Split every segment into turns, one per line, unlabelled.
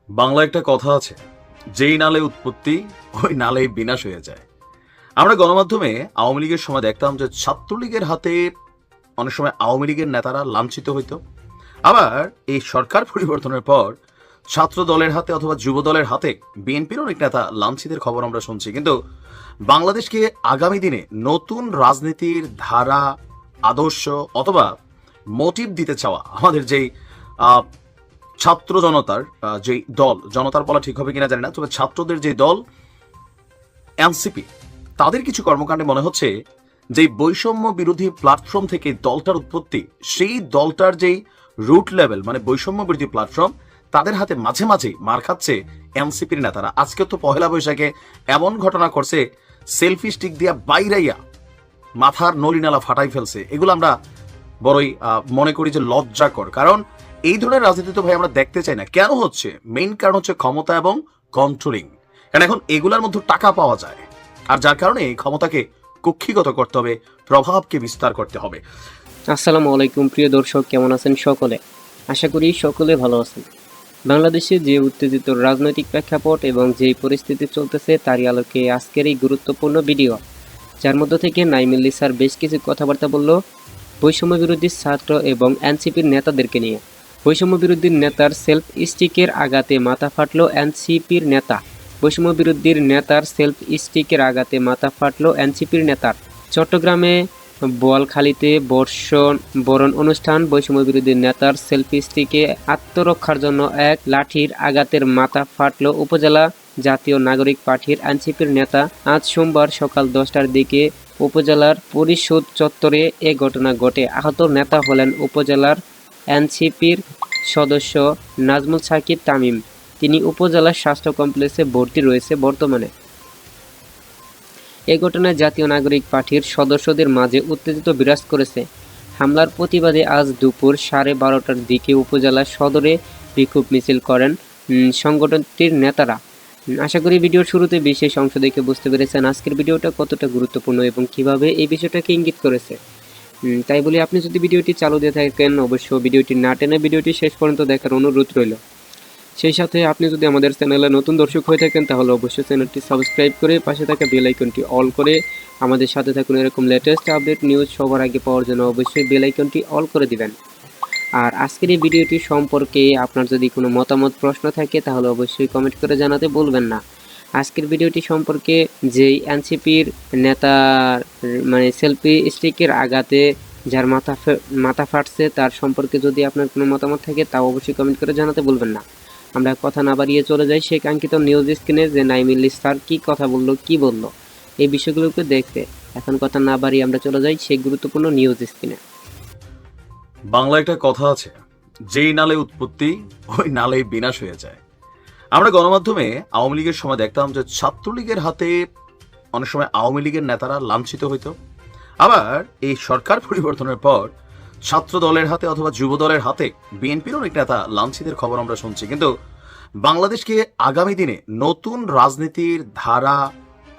বাংলা একটা কথা আছে, যেই নালে উৎপত্তি ওই নালেই বিনাশ হয়ে যায়। আমরা গণমাধ্যমে আওয়ামী লীগের সময় দেখতাম যে ছাত্রলীগের হাতে অনেক সময় আওয়ামী লীগের নেতারা লাঞ্ছিত হইতো। আবার এই সরকার পরিবর্তনের পর ছাত্র দলের হাতে অথবা যুব দলের হাতে বিএনপির অনেক নেতা লাঞ্ছিতের খবর আমরা শুনছি। কিন্তু বাংলাদেশকে আগামী দিনে নতুন রাজনীতির ধারা, আদর্শ অথবা মোটিভ দিতে চাওয়া আমাদের যেই ছাত্র জনতার যেই দল, জনতার বলা ঠিক হবে কিনা জানি না, তবে ছাত্রদের যে দল এনসিপি, তাদের কিছু কর্মকাণ্ডে মনে হচ্ছে যে বৈষম্য বিরোধী প্ল্যাটফর্ম থেকে দলটার উৎপত্তি, সেই দলটার যেই রুট লেভেল মানে বৈষম্য বিরোধী প্ল্যাটফর্ম, তাদের হাতে মাঝে মাঝে মার খাচ্ছে এনসিপির নেতারা। আজকে তো পহেলা বৈশাখে এমন ঘটনা করছে, সেলফি স্টিক দিয়া বাইরাইয়া মাথার নলিনালা ফাটাই ফেলছে। এগুলো আমরা বড়ই মনে করি যে লজ্জাকর, কারণ এই ধরনের রাজনীতি তো ভাই আমরা দেখতে চাই না। কেন হচ্ছে? মেইন কারণ হচ্ছে ক্ষমতা এবং কন্ট্রোলিং। কারণ এখন এগুলার মধ্যে টাকা পাওয়া যায়, আর যার কারণে এই ক্ষমতাকে কক্ষিগত করতে হবে, প্রভাবকে বিস্তার করতে হবে।
আসসালামু আলাইকুম প্রিয় দর্শক, কেমন আছেন সকলে? আশা করি সকলে ভালো আছেন। বাংলাদেশে যে উত্তেজিত রাজনৈতিক প্রেক্ষাপট এবং যেই পরিস্থিতি চলতেছে তারই আলোকে আজকের এই গুরুত্বপূর্ণ ভিডিও, যার মধ্য থেকে নাঈম ইল্লিচ স্যার বেশ কিছু কথাবার্তা বলল বৈষম্য বিরোধী ছাত্র এবং এনসিপির নেতাদেরকে নিয়ে। বৈষম্য বিরোধী নেতার সেলফ স্টিকের আঘাতে মাথা ফাটলো এনসিপির নেতা। বৈষম্য বিরোধীর নেতার সেলফ স্টিকের আঘাতে মাথা ফাটলো এনসিপির নেতার। চট্টগ্রামে বোয়ালখালীতে বরণ অনুষ্ঠান। বৈষম্য বিরোধী নেতার সেলফি স্টিকে আত্মরক্ষার জন্য এক লাঠির আঘাতের মাথা ফাটল উপজেলা জাতীয় নাগরিক পার্টির এনসিপির নেতা। আজ সোমবার সকাল 10টার দিকে উপজেলার পরিষদ চত্বরে এ ঘটনা ঘটে। আহত নেতা হলেন উপজেলার এনসিপির সদস্য নাজমুল সাকিব তামিম। তিনি উপজেলার স্বাস্থ্য কমপ্লেক্সে ভর্তি রয়েছে বর্তমানে। এ ঘটনায় জাতীয় নাগরিক পার্টির সদস্যদের মাঝে উত্তেজিত বিরাজ করেছে। হামলার প্রতিবাদে আজ দুপুর 12:30টার দিকে উপজেলা সদরে বিক্ষোভ মিছিল করেন সংগঠনটির নেতারা। আশা করি ভিডিওর শুরুতে বিশেষ অংশ দেখে বুঝতে পেরেছেন আজকের ভিডিওটা কতটা গুরুত্বপূর্ণ এবং কিভাবে এই বিষয়টাকে ইঙ্গিত করেছে। তাই বলে আপনি যদি ভিডিওটি চালু দিয়ে থাকেন, অবশ্যই ভিডিওটি না টেনে ভিডিওটি শেষ পর্যন্ত দেখার অনুরোধ রইল। সেই সাথে আপনি যদি আমাদের চ্যানেলে নতুন দর্শক হয়ে থাকেন তাহলে অবশ্যই চ্যানেলটি সাবস্ক্রাইব করে পাশে থাকা বেল আইকনটি অল করে আমাদের সাথে থাকুন। এরকম লেটেস্ট আপডেট নিউজ সবার আগে পাওয়ার জন্য অবশ্যই বেল আইকনটি অল করে দিবেন। আর আজকের এই ভিডিওটি সম্পর্কে আপনার যদি কোনো মতামত, প্রশ্ন থাকে তাহলে অবশ্যই কমেন্ট করে জানাতে ভুলবেন না। আজকের ভিডিওটি সম্পর্কে যেই এনসিপির নেতার মানে সেলফি স্টিকের আঘাতে যার মাথা ফাটছে তার সম্পর্কে যদি আপনার কোনো মতামত থাকে তাও অবশ্যই কমেন্ট করে জানাতে ভুলবেন না। আমরা কথা না বাড়িয়ে চলে যাই সেই কাঙ্ক্ষিত নিউজ স্ক্রিনে, যে নাঈম ইল্লিচ স্যার কী কথা বললো, কী বললো এই বিষয়গুলোকে দেখতে। এখন কথা না বাড়িয়ে আমরা চলে যাই সেই গুরুত্বপূর্ণ নিউজ স্ক্রিনে।
বাংলা একটা কথা আছে, যেই নালে উৎপত্তি ওই নালেই বিনাশ হয়ে যায়। আমরা গণমাধ্যমে আওয়ামী লীগের সময় দেখতাম যে ছাত্রলীগের হাতে অনেক সময় আওয়ামী লীগের নেতারা লাঞ্ছিত হইতো। আবার এই সরকার পরিবর্তনের পর ছাত্র দলের হাতে অথবা যুব দলের হাতে বিএনপির অনেক নেতা লাঞ্ছিতের খবর আমরা শুনছি। কিন্তু বাংলাদেশকে আগামী দিনে নতুন রাজনীতির ধারা,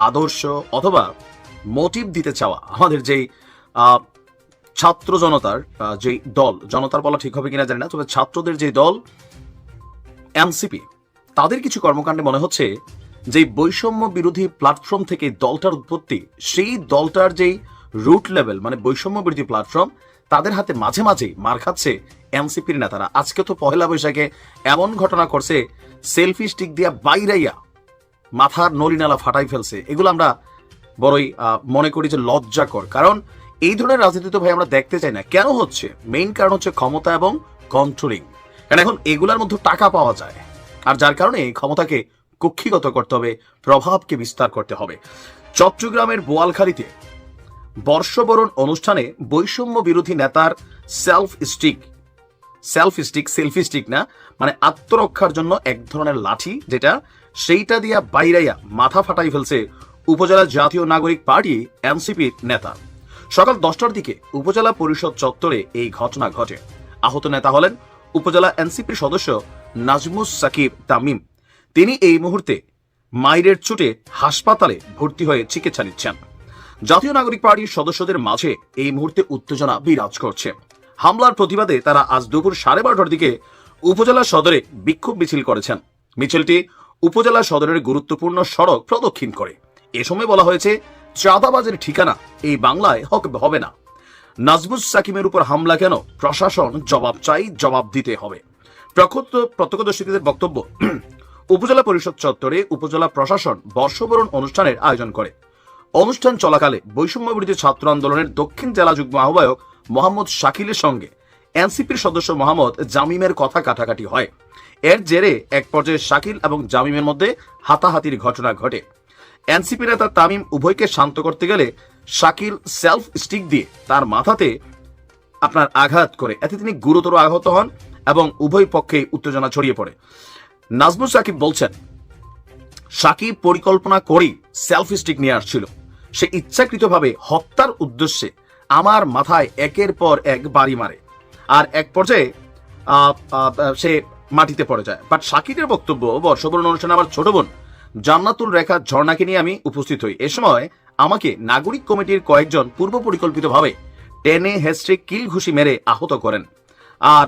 আদর্শ অথবা মোটিভ দিতে চাওয়া আমাদের যেই ছাত্র জনতার যেই দল, জনতার বলা ঠিক হবে কিনা জানি না, তবে ছাত্রদের যে দল এনসিপি, তাদের কিছু কর্মকাণ্ডে মনে হচ্ছে যে বৈষম্য বিরোধী প্ল্যাটফর্ম থেকে দলটার উৎপত্তি, সেই দলটার যেই রুট লেভেল মানে বৈষম্য বিরোধী প্ল্যাটফর্ম, তাদের হাতে মাঝে মাঝে মার খাচ্ছে এনসিপির নেতারা। আজকে তো পহেলা বৈশাখে এমন ঘটনা করছে, সেলফি স্টিক দিয়া বাইরাইয়া মাথার নলিনালা ফাটাই ফেলছে। এগুলো আমরা বড়ই মনে করি যে লজ্জাকর, কারণ এই ধরনের রাজনীতি তো ভাই আমরা দেখতে চাই না। কেন হচ্ছে? মেইন কারণ হচ্ছে ক্ষমতা এবং কন্ট্রোলিং। কারণ এখন এগুলার মধ্যে টাকা পাওয়া যায়, আর যার কারণে এই ক্ষমতাকে কক্ষিগত করতে হবে, প্রভাবকে বিস্তার করতে হবে। চট্টগ্রামের বোয়ালখালীতে বর্ষবরণ অনুষ্ঠানে বৈষম্য বিরোধী নেতার সেলফি স্টিক না মানে আত্মরক্ষার জন্য এক ধরনের লাঠি, যেটা সেইটা দিয়া বাইরাইয়া মাথা ফাটাই ফেলছে উপজেলা জাতীয় নাগরিক পার্টি এনসিপির নেতা। সকাল 10টার দিকে উপজেলা পরিষদ চত্বরে এই ঘটনা ঘটে। আহত নেতা হলেন উপজেলা এনসিপির সদস্য নাজমুল সাকিব তামিম। তিনি এই মুহূর্তে মাইরের চোটে হাসপাতালে ভর্তি হয়ে চিকিৎসা নিচ্ছেন। জাতীয় নাগরিক পার্টির সদস্যদের মাঝে এই মুহূর্তে উত্তেজনা বিরাজ করছে। হামলার প্রতিবাদে তারা আজ দুপুর 12:30টার দিকে উপজেলা সদরে বিক্ষোভ মিছিল করেছেন। মিছিলটি উপজেলা সদরের গুরুত্বপূর্ণ সড়ক প্রদক্ষিণ করে। এ সময় বলা হয়েছে, চাঁদাবাজের ঠিকানা এই বাংলায় হবে না। নাজমুস সাকিমের উপর হামলা কেন? প্রশাসন জবাব চাই, জবাব দিতে হবে। প্রত্যক্ষদর্শীদের বক্তব্য, উপজেলা পরিষদ চত্বরে উপজেলা প্রশাসন বর্ষবরণ অনুষ্ঠানের আয়োজন করে। অনুষ্ঠান চলাকালে বৈষম্য বিরোধী ছাত্র আন্দোলনের দক্ষিণ জেলা যুগ্ম আহ্বায়ক মোহাম্মদ শাকিলের সঙ্গে এনসিপির সদস্য মোহাম্মদ জামিমের কথা কাটাকাটি হয়। এর জেরে এক পর্যায়ে শাকিল এবং জামিমের মধ্যে হাতাহাতির ঘটনা ঘটে। এনসিপি নেতা তামিম উভয়কে শান্ত করতে গেলে শাকিল সেলফ স্টিক দিয়ে তার মাথাতে আঘাত করে, এতে তিনি গুরুতর আহত হন এবং উভয় পক্ষেই উত্তেজনা ছড়িয়ে পড়ে। নাজমুস সাকিব বলছেন, সাকিব পরিকল্পনা করেই সেলফ স্টিক নিয়ে আসছিল। সে ইচ্ছাকৃতভাবে হত্যার উদ্দেশ্যে আমার মাথায় একের পর এক বাড়ি মারে, আর এক পর্যায়ে সে মাটিতে পড়ে যায়। বাট সাকিবের বক্তব্য, বর্ষবরণ অনুষ্ঠানে আমার ছোট বোন জান্নাতুল রেখা ঝর্ণাকে নিয়ে আমি উপস্থিত হই। এ সময় আমাকে নাগরিক কমিটির কয়েকজন পূর্ব পরিকল্পিতভাবে টেনে হেস্টে কিল ঘুষি মেরে আহত করেন। আর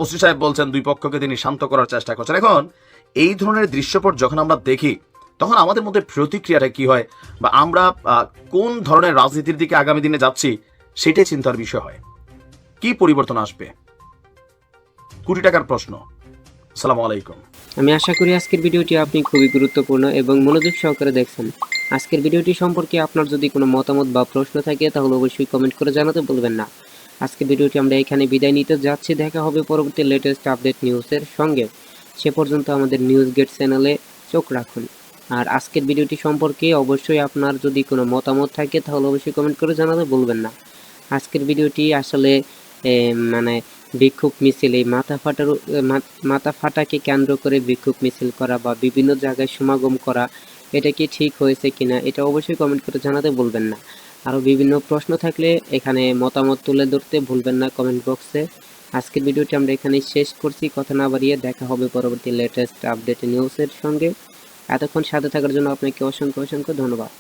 ওসি সাহেব বলছেন, দুই পক্ষকে তিনি শান্ত করার চেষ্টা করছেন। এখন এই ধরনের দৃশ্যপট যখন আমরা দেখি, তখন আমাদের মধ্যে প্রতিক্রিয়াটা কি হয়, বা আমরা কোন ধরনের রাজনীতির দিকে আগামী দিনে যাচ্ছি, সেটাই চিন্তার বিষয় হয়। কি পরিবর্তন আসবে? কোটি টাকার প্রশ্ন। আসসালামু আলাইকুম।
আমি আশা করি আজকের ভিডিওটি আপনি খুবই গুরুত্বপূর্ণ এবং মনোযোগ সহকারে দেখছেন। আজকের ভিডিওটি সম্পর্কে আপনার যদি কোনো মতামত বা প্রশ্ন থাকে তাহলে অবশ্যই কমেন্ট করে জানাতে ভুলবেন না। আজকের ভিডিওটি আমরা এখানে বিদায় নিতে যাচ্ছি। দেখা হবে পরবর্তী লেটেস্ট আপডেট নিউজের সঙ্গে। সে পর্যন্ত আমাদের নিউজ গেট চ্যানেলে চোখ রাখুন। আর আজকের ভিডিওটি সম্পর্কে অবশ্যই আপনার যদি কোনো মতামত থাকে তাহলে অবশ্যই কমেন্ট করে জানাতে ভুলবেন না। আজকের ভিডিওটি আসলে বিক্ষোভ মিছিল, এই মাথা ফাটাকে কেন্দ্র করে বিক্ষোভ মিছিল করা বা বিভিন্ন জায়গায় সমাগম করা, এটা কি ঠিক হয়েছে কিনা এটা অবশ্যই কমেন্ট করে জানাতে ভুলবেন না। আরও বিভিন্ন প্রশ্ন থাকলে এখানে মতামত তুলে ধরতে ভুলবেন না কমেন্ট বক্সে। আজকের ভিডিওটি আমরা এখানেই শেষ করছি। কথা না বাড়িয়ে দেখা হবে পরবর্তী লেটেস্ট আপডেট নিউজের সঙ্গে। এতক্ষণ সাথে থাকার জন্য আপনাকে অসংখ্য ধন্যবাদ।